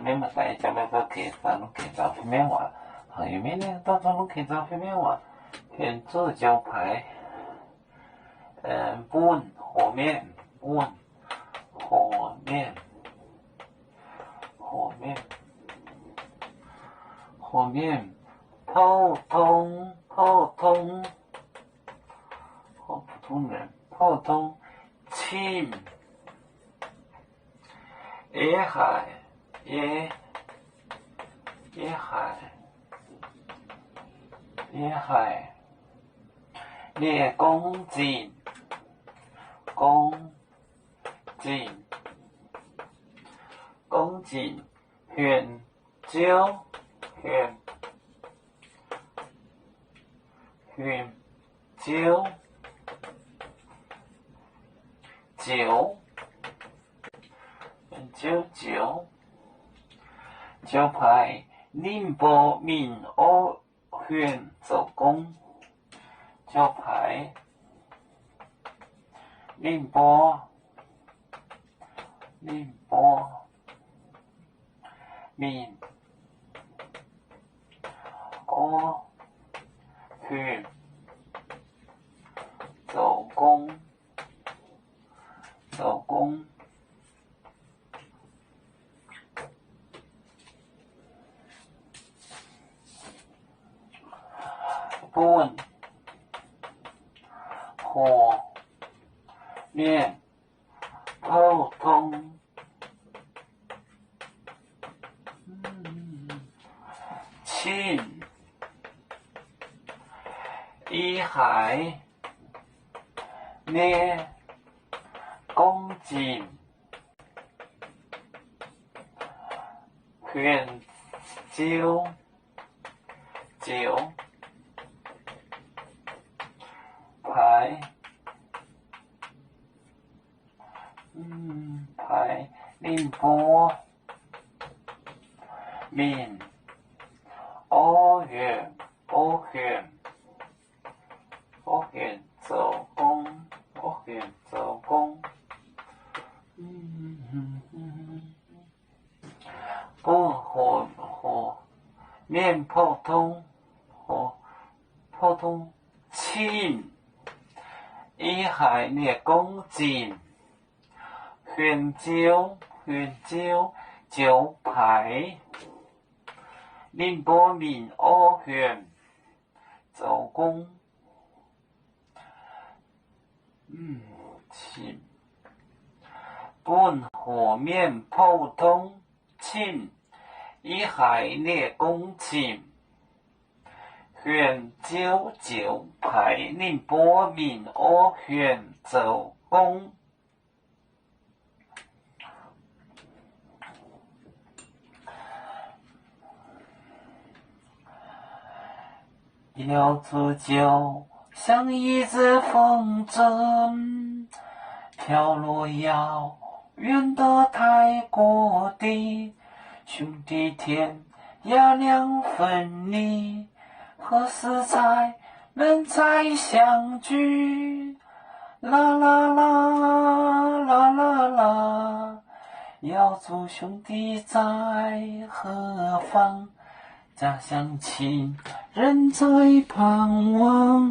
免嘛大家要到客栈拢客走去免话，因为呢到处拢客走去免话，选做招牌，本和面，本和面，和面，和面，普通，普通，好普通人，普通，亲。野海，野海，野海，列公斤，公斤，公斤，香蕉，香蕉，酒。招牌宁波闽欧县手工，招牌宁波闽欧县手工，本和面，普通，亲，野海，列公斤，香蕉，酒。牌，牌，宁波闽欧县手工，不和面普通，亲。野海列公斤，香蕉，招牌，宁波闽欧县手工，亲，本和面普通，亲，野海列公斤。香蕉招牌，宁波闽欧县手工。游子酒，像一只风筝，飘落遥远的泰国地，兄弟天涯两分离。何时才能再相聚？啦啦啦啦啦啦，遥祝兄弟在何方？家乡亲人在盼望。